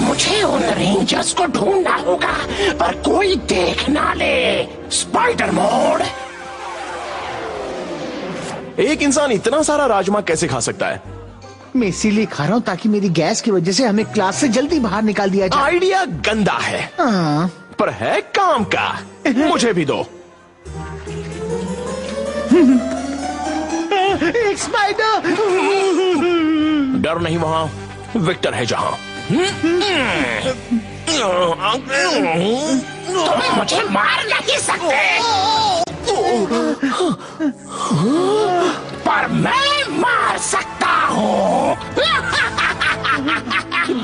मुझे उन रेंजर्स को ढूंढना होगा पर कोई देख ना ले। Spider mode. एक इंसान इतना सारा राजमा कैसे खा सकता है? मैं इसीलिए खा रहा हूँ ताकि मेरी गैस की वजह से हमें क्लास से जल्दी बाहर निकाल दिया जाए। आइडिया गंदा है पर है काम का। मुझे भी दो। एक स्पाइडर। डर नहीं वहाँ, विक्टर है जहाँ। तुम मुझे मार नहीं सकते पर मैं मार सकता हूँ।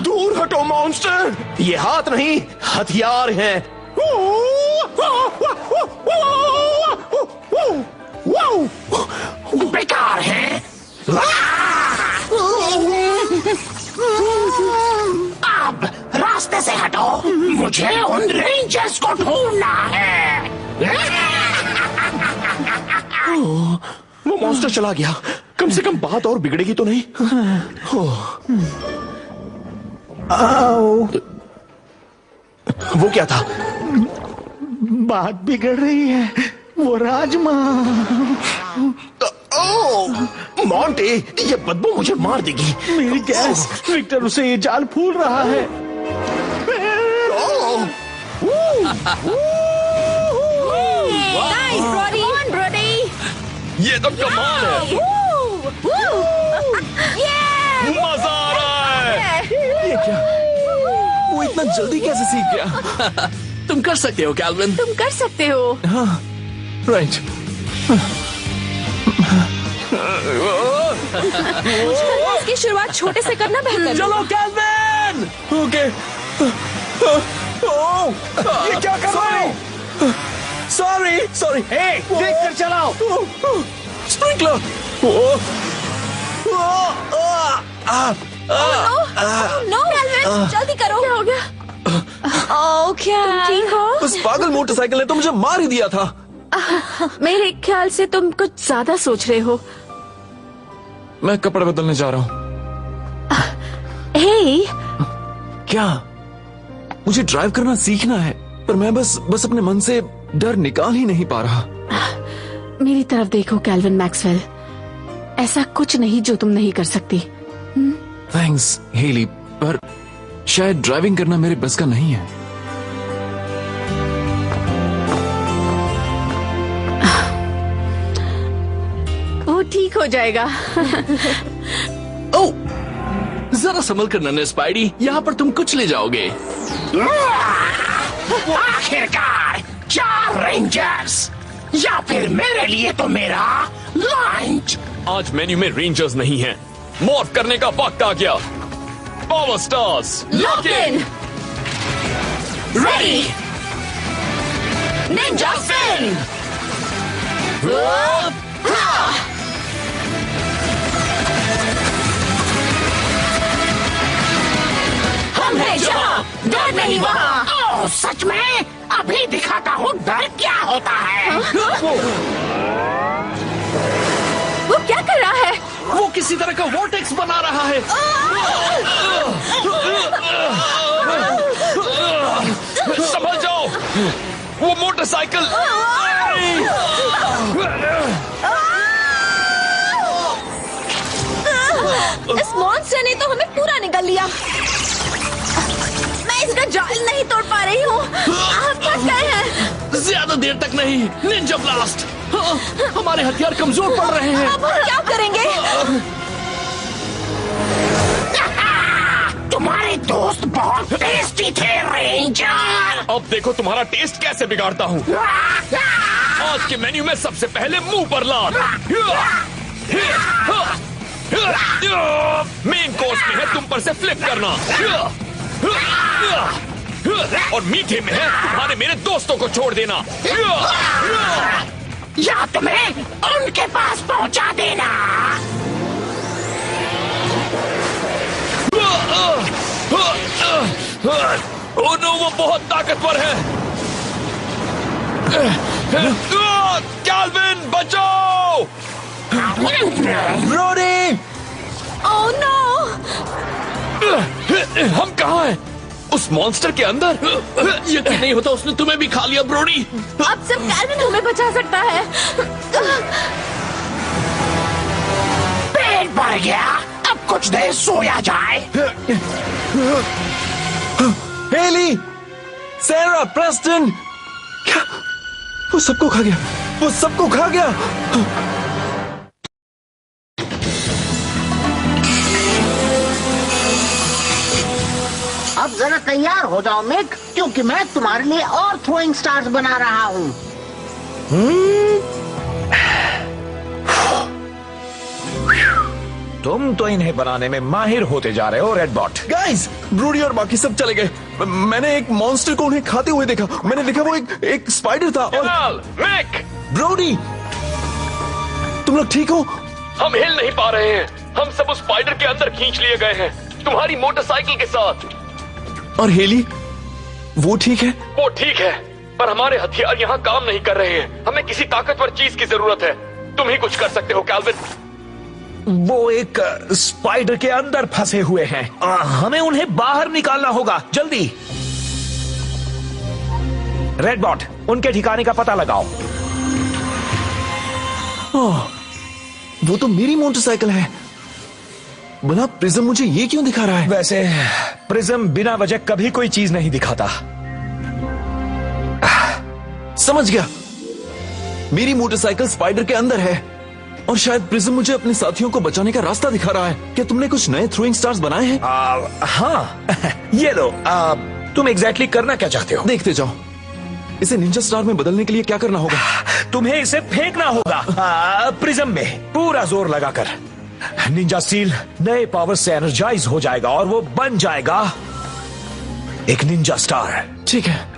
दूर हटो मॉन्स्टर, ये हाथ नहीं हथियार हैं। बेकार है। अब रास्ते से हटो, मुझे उन रेंजर्स को ढूंढना है। वो मॉन्स्टर चला गया। कम से कम बात और बिगड़ेगी तो नहीं। वो क्या था? बात बिगड़ रही है। वो राजमा। मॉन्टे, ये बदबू मुझे मार देगी। मेरी गैस। विक्टर उसे ये जाल फूल रहा है। Nice, Brody. Come on, Brody. ये तो कमाल है। मजा आ रहा है। ये क्या? वो इतना जल्दी कैसे सीख गया? तुम कर सकते हो कैल्विन। तुम कर सकते हो। हाँ, राइट। इसकी शुरुआत छोटे से करना बेहतर। चलो कैल्विन। ओके। ये क्या कर रहे हो? सॉरी। देख कर चलाओ। स्प्रिंकलर। नो कैल्विन, जल्दी करो। क्या हो गया? क्या तुम ठीक हो? उस पागल मोटरसाइकिल ने तो मुझे मार ही दिया था। मेरे ख्याल से तुम कुछ ज्यादा सोच रहे हो। मैं कपड़े बदलने जा रहा हूँ। हे, क्या? मुझे ड्राइव करना सीखना है पर मैं बस अपने मन से डर निकाल ही नहीं पा रहा। मेरी तरफ देखो कैल्विन मैक्सवेल, ऐसा कुछ नहीं जो तुम नहीं कर सकती। थैंक्स हेली, पर शायद ड्राइविंग करना मेरे बस का नहीं है। वो ठीक हो जाएगा। ओ, जरा संभल कर नन्हे स्पाइडी, यहाँ पर तुम कुछ ले जाओगे। आखिरकार 4 रेंजर्स, या फिर मेरे लिए तो मेरा लंच। आज मेन्यू में रेंजर्स नहीं है। मॉर्फ करने का वक्त आ गया। Power stars lock in. Ready. Ninja Finn. हम हैं जहाँ, डर नहीं वहाँ। ओह सच में? अभी दिखाता हूँ डर क्या होता है। वो क्या कर रहा है? वो किसी तरह का वॉर्टेक्स बना रहा है। संभल जाओ, वो मोटरसाइकिल। इस मॉन्स्टर ने तो हमें पूरा निगल लिया। मैं इसका जाल नहीं तोड़ पा रही हूँ। आप फंस गए हैं। ज्यादा देर तक नहीं। Ninja blast. हमारे हथियार कमजोर पड़ रहे हैं। अब हम क्या करेंगे? तुम्हारे दोस्त बहुत टेस्टी थे रेंजर। अब देखो तुम्हारा टेस्ट कैसे बिगाड़ता हूँ। आज के मेन्यू में सबसे पहले मुंह पर लात। मेन कोर्स में है तुम पर से फ्लिप करना और मीठे में है तुम्हारे मेरे दोस्तों को छोड़ देना या तुम्हें उनके पास पहुंचा देना। ओह नो, वो बहुत ताकतवर है। कैल्विन बचाओ। ब्रोडी। Oh no! हम कहाँ हैं? उस मॉन्स्टर के अंदर? यकीन नहीं होता उसने तुम्हें भी खा लिया ब्रोडी। अब सिर्फ कैल्विन हमें बचा सकता है। पेट भर गया, अब कुछ देर सोया जाए। हेली, सैरा, प्रेस्टन, क्या वो सबको खा गया? वो सबको खा गया। अब जरा तैयार हो जाओ मिक, क्योंकि मैं तुम्हारे लिए और थ्रोइंग स्टार्स बना रहा हूँ। तुम तो इन्हें बनाने में माहिर होते जा रहे हो रेडबॉट। गाइस, ब्रूडी और बाकी सब चले गए। मैंने एक मॉन्स्टर को उन्हें खाते हुए देखा। मैंने देखा वो एक स्पाइडर था। और मैक, ब्रूडी, तुम लोग ठीक हो? हम हिल नहीं पा रहे हैं। हम सब उस स्पाइडर के अंदर खींच लिए गए हैं, तुम्हारी मोटरसाइकिल के साथ। और हेली, वो ठीक है? वो ठीक है, पर हमारे हथियार यहाँ काम नहीं कर रहे हैं। हमें किसी ताकतवर चीज की जरूरत है। तुम ही कुछ कर सकते हो कैल्विन। वो एक स्पाइडर के अंदर फंसे हुए हैं। हमें उन्हें बाहर निकालना होगा, जल्दी। रेडबॉट, उनके ठिकाने का पता लगाओ। वो तो मेरी मोटरसाइकिल है। भला प्रिज्म मुझे ये क्यों दिखा रहा है? वैसे प्रिज्म बिना वजह कभी कोई चीज नहीं दिखाता। समझ गया, मेरी मोटरसाइकिल स्पाइडर के अंदर है और शायद प्रिज्म मुझे अपने साथियों को बचाने का रास्ता दिखा रहा है। क्या तुमने कुछ नए थ्रोइंग स्टार्स बनाए हैं? हाँ, ये लो। तुम एग्जैक्टली करना क्या चाहते हो? देखते जाओ। इसे निंजा स्टार में बदलने के लिए क्या करना होगा? तुम्हें इसे फेंकना होगा प्रिज्म में पूरा जोर लगाकर। निंजा स्टील नए पावर से एनर्जाइज हो जाएगा और वो बन जाएगा एक निंजा स्टार। ठीक है।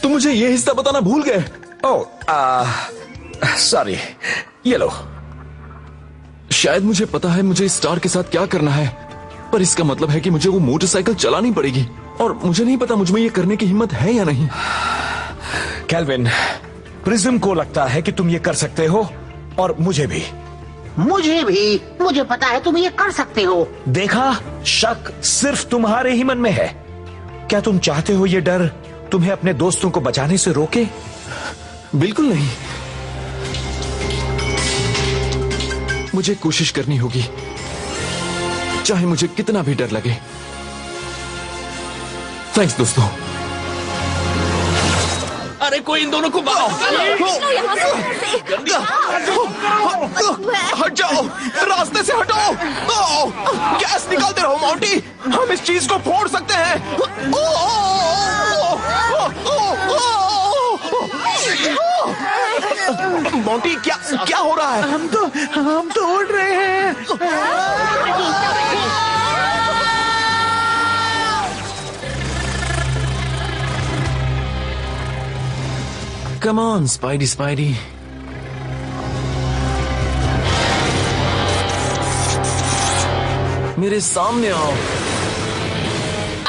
तुम मुझे ये हिस्सा बताना भूल गए। सॉरी, ये लो। शायद मुझे पता है मुझे इस स्टार के साथ क्या करना है, पर इसका मतलब है कि मुझे वो मोटरसाइकिल चलानी पड़ेगी और मुझे नहीं पता मुझ में ये करने की हिम्मत है या नहीं। कैल्विन, प्रिज्म को लगता है कि तुम ये कर सकते हो और मुझे भी। मुझे पता है तुम ये कर सकते हो। देखा, शक सिर्फ तुम्हारे ही मन में है। क्या तुम चाहते हो ये डर तुम्हें अपने दोस्तों को बचाने से रोके? बिल्कुल नहीं। मुझे कोशिश करनी होगी, चाहे मुझे कितना भी डर लगे। थैंक्स दोस्तों। अरे कोई इन दोनों को मारो। हट जाओ, रास्ते से हटो। गैस निकालते रहो मॉन्टी, हम इस चीज को फोड़ सकते हैं। मॉन्टी, क्या हो रहा है? हम तो उड़ रहे हैं। Come on spidey spidey. मेरे सामने आओ।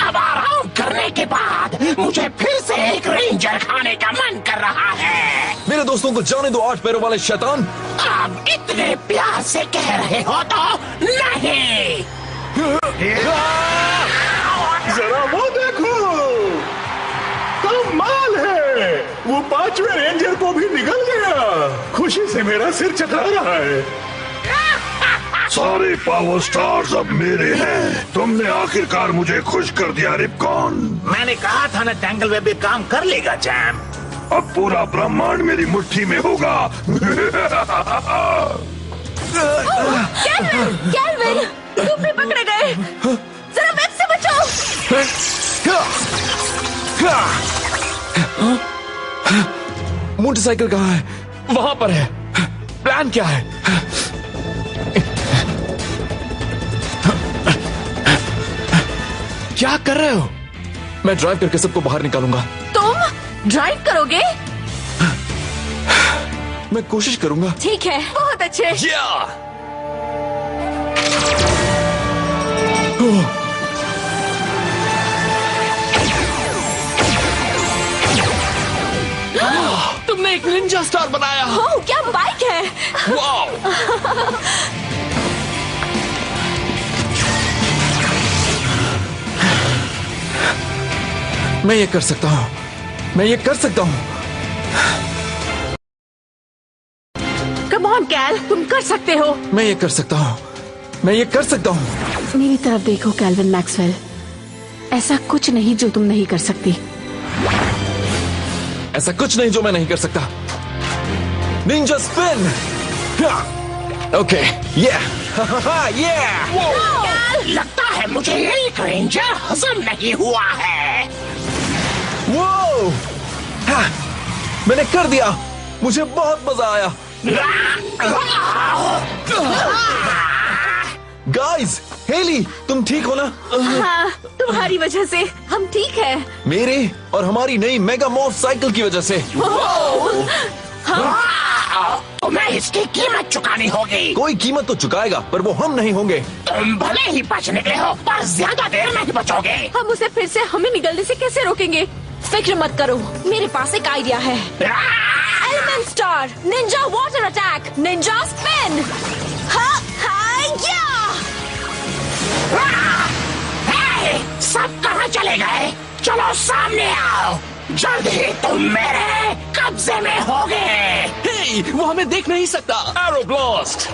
अब आराम करने के बाद मुझे फिर से एक रेंजर खाने का मन कर रहा है। मेरे दोस्तों को जाने दो, 8 पैरों वाले शैतान। अब इतने प्यार से कह रहे हो तो नहीं। जरा वो देखो, कमाल है। वो 5वें रेंजर को भी निकल गया। खुशी से मेरा सिर चकरा रहा है। सारे पावर स्टार्स अब मेरे हैं। तुमने आखिरकार मुझे खुश कर दिया रिपकॉन। मैंने कहा था ना टैंगल वेब काम कर लेगा जैम। अब पूरा ब्रह्मांड मेरी मुट्ठी में होगा। कैल्विन, तुम भी पकड़े गए। जरा वेब से बचाओ। मोटरसाइकिल कहाँ है? वहां पर है। प्लान क्या है? क्या कर रहे हो? मैं ड्राइव करके सबको बाहर निकालूंगा। तुम ड्राइव करोगे? मैं कोशिश करूंगा। ठीक है, बहुत अच्छे। तुमने एक निंजा स्टार बनाया। ओह, क्या बाइक है। वाओ। मैं ये कर सकता हूँ, मैं ये कर सकता हूँ। कम ऑन कैल, तुम कर सकते हो। मैं ये कर सकता हूँ, मैं ये कर सकता हूँ। मेरी तरफ देखो कैल्विन मैक्सवेल, ऐसा कुछ नहीं जो तुम नहीं कर सकती। ऐसा कुछ नहीं जो मैं नहीं कर सकता। Ninja spin. ओके, ये लगता है मुझे एक रेंजर हजम नहीं हुआ है। वो मैंने कर दिया, मुझे बहुत मजा आया। गाइस, हेली, तुम ठीक हो ना? हाँ, तुम्हारी वजह से हम ठीक है। मेरे और हमारी नई मेगा मॉर्फ साइकिल की वजह से। तुम्हें इसकी कीमत चुकानी होगी। कोई कीमत तो चुकाएगा, पर वो हम नहीं होंगे। तुम भले ही बच निकले हो, पर ज्यादा देर नहीं बचोगे। हम उसे फिर से हमें निकलने से कैसे रोकेंगे? फिक्र मत करो, मेरे पास एक आइडिया है। Element star, Ninja water attack, Ninja spin. सब कहाँ चले गए? चलो सामने आओ, जल्द ही तुम मेरे कब्जे में होगे। हे, वो हमें देख नहीं सकता। Arrow blast.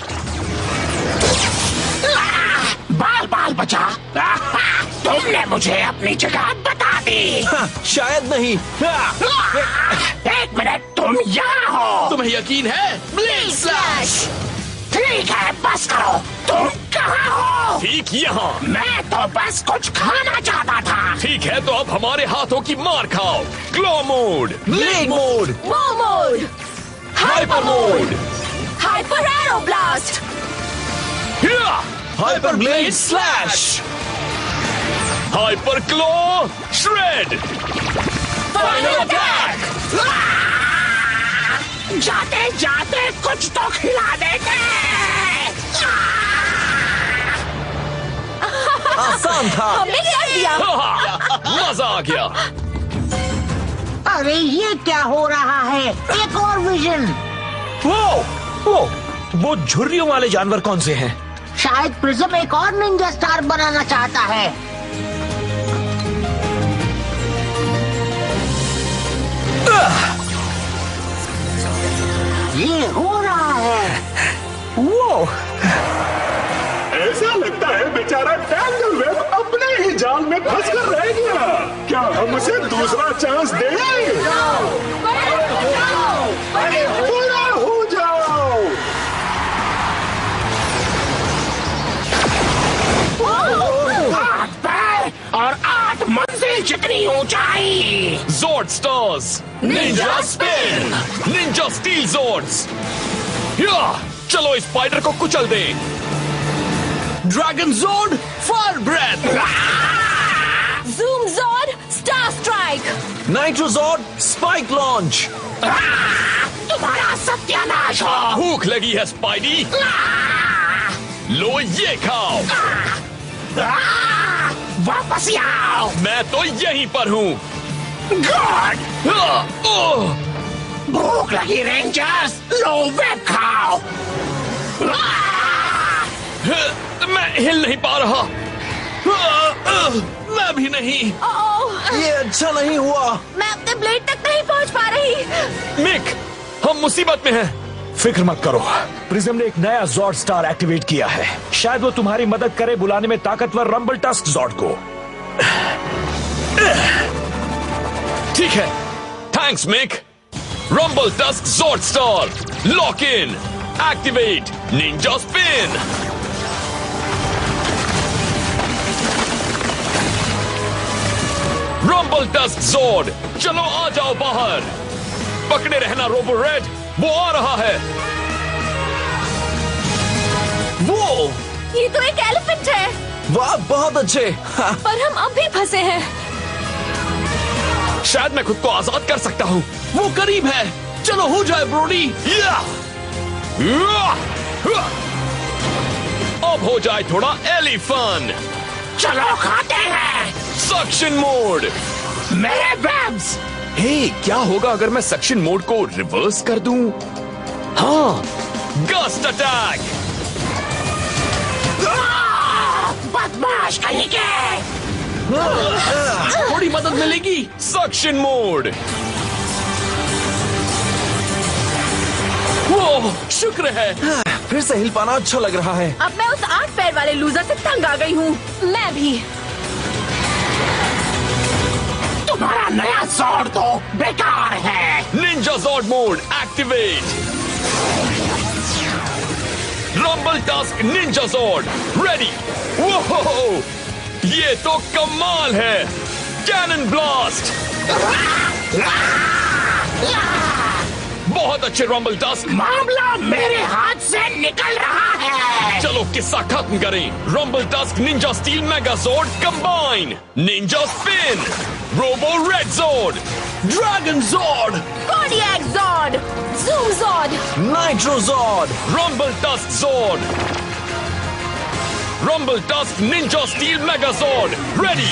बाल बाल बचा। तुमने मुझे अपनी जगह बता दी। शायद नहीं। एक मिनट, तुम यहाँ हो। तुम्हें यकीन है? Blade slash. ठीक है, बस करो। तुम कहाँ हो? ठीक यहाँ। मैं तो बस कुछ खाना चाहता था। ठीक है, तो अब हमारे हाथों की मार खाओ। ग्लो मोड, ब्लेड मोड, वो mode, hyper mode, hyper arrow blast, hyper blade slash, hyper claw shred, final attack. जाते जाते कुछ तो खिला देते। आसान था। हमने कर दिया। मजा आ गया। अरे ये क्या हो रहा है? एक और विजन। वो झुर्रियों वाले जानवर कौन से हैं? शायद प्रिज्म एक और निंजा स्टार बनाना चाहता है। ये हो रहा है। वो ऐसा लगता है बेचारा टैंगल वेब अपने ही जाल में फंस कर रह गया। क्या हम उसे दूसरा चांस दें? पूरा हो जाओ। आठ पैर और 8 मंजिल जितनी ऊंचाई। Zord stars, ninja spin, ninja steel zords. चलो इस स्पाइडर को कुचल दे। Dragon zord, fire breath. Zoom zord, star strike, nitro zord, spike launch. तुम्हारा सत्यानाश हो। भूख लगी है स्पाइडी? लो ये खाओ। वापस आओ। मैं तो यहीं पर हूँ। गॉड, ओह, भूख लगी रेंजर्स, लो वेब खाओ। मैं हिल नहीं पा रहा। मैं भी नहीं। ये अच्छा नहीं हुआ। मैं अपने ब्लेड तक नहीं पहुंच पा रही। मिक, हम मुसीबत में हैं। फिक्र मत करो, प्रिज्म ने एक नया जॉर्ड स्टार एक्टिवेट किया है। शायद वो तुम्हारी मदद करे बुलाने में ताकतवर रंबल टस्क जॉर्ड को। ठीक है, thanks Mick. Rumble tusk zord star, lock in, activate, ninja spin. Rumble tusk zord, चलो आ जाओ बाहर। पकड़े रहना रोबो रेड, वो आ रहा है। वो ये तो एक एलिफेंट है। वाह, बहुत अच्छे। पर हम अब भी फंसे हैं। शायद मैं खुद को आजाद कर सकता हूँ। वो करीब है। चलो हो जाए ब्रोडी। अब हो जाए थोड़ा एलिफन। चलो खाते हैं सक्शन मोड। मेरे वेब्स। हे, क्या होगा अगर मैं सक्शन मोड को रिवर्स कर दूं? हाँ, गस्ट अटैक। बदमाश कहीं के। थोड़ी मदद मिलेगी। Suction mode. वो शुक्र है। फिर से हिल पाना अच्छा लग रहा है। अब मैं उस 8 पैर वाले लूजर से तंग आ गई हूँ। मैं भी। तुम्हारा नया जॉर्ड तो बेकार है। Ninja zord mode activate. Rumble tusk ninja zord ready. वो ये तो कमाल है। Cannon blast. बहुत अच्छे रंबल टास्क। मामला मेरे हाथ से निकल रहा है। चलो किस्सा खत्म करें। Rumble tusk ninja steel mega zord combine. Ninja spin. Robo red zord. Dragon zord. Kodiak zord. Zoom zord. Nitro zord. Rumble tusk zord. Rumble tusk ninja steel mega zord ready.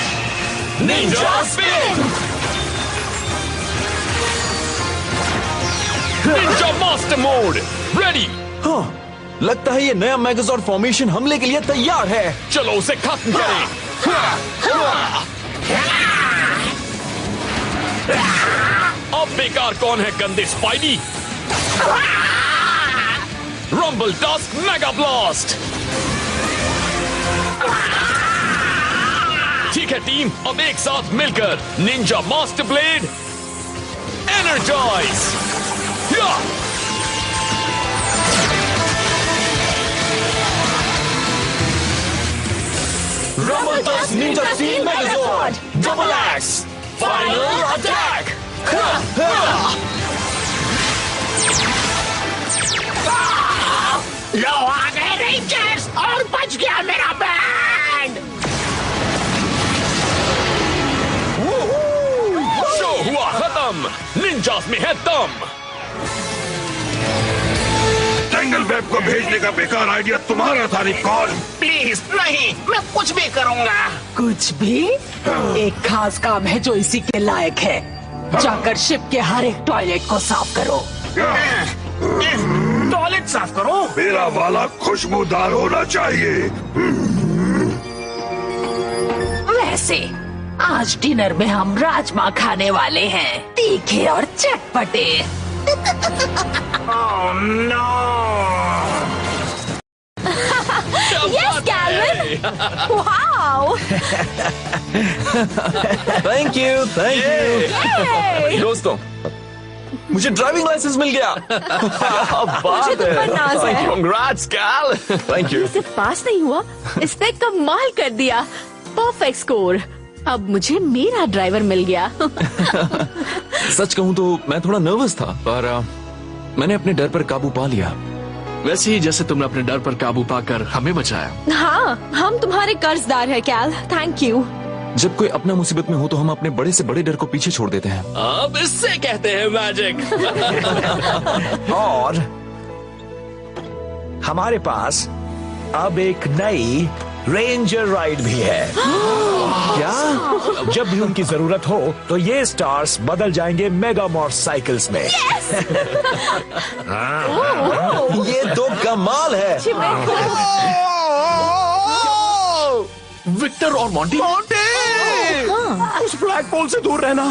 Ninja spin. Ninja master mode ready. हाँ, लगता है ये नया मेगाजॉर्ड formation हमले के लिए तैयार है। चलो उसे खत्म करें। अब बेकार कौन है गंदे spidey. Rumble tusk mega blast. ठीक है टीम, अब एक साथ मिलकर ninja master blade energize. Rumble tusk ninja steel megazord double X final attack. लो आ गए रेंजर्स और बच गया मेरा बैंड। शो हुआ खत्म। निंजास में है दम। टेंगल वेब को भेजने का बेकार आइडिया तुम्हारा था रिकॉर्ड। प्लीज नहीं, मैं कुछ भी करूंगा। कुछ भी? एक खास काम है जो इसी के लायक है। जाकर शिप के हर एक टॉयलेट को साफ करो। टॉयलेट साफ करो। मेरा वाला खुशबूदार होना चाहिए। वैसे आज डिनर में हम राजमा खाने वाले हैं, तीखे और चटपटे। Oh no. Yes Calvin. Wow. Thank you, thank you. दोस्तों, मुझे ड्राइविंग लाइसेंस मिल गया। मुझे तुम पर नाज है। Congrats, Cal. Thank you. सिर्फ पास नहीं हुआ, इसने कमाल कर दिया। Perfect score. अब मुझे मेरा ड्राइवर मिल गया। सच कहूँ तो मैं थोड़ा नर्वस था, पर मैंने अपने डर पर काबू पा लिया। वैसे ही जैसे तुमने अपने डर पर काबू पाकर हमें बचाया। हाँ, हम तुम्हारे कर्जदार हैं कैल। Thank you. जब कोई अपना मुसीबत में हो तो हम अपने बड़े से बड़े डर को पीछे छोड़ देते हैं। अब इससे कहते हैं मैजिक। और हमारे पास अब एक नई रेंजर राइड भी है। क्या? जब भी उनकी जरूरत हो तो ये स्टार्स बदल जाएंगे मेगा मोटरसाइकिल्स में। ये तो कमाल है। विक्टर और मॉन्टी। उस फ्लैग पोल से दूर रहना।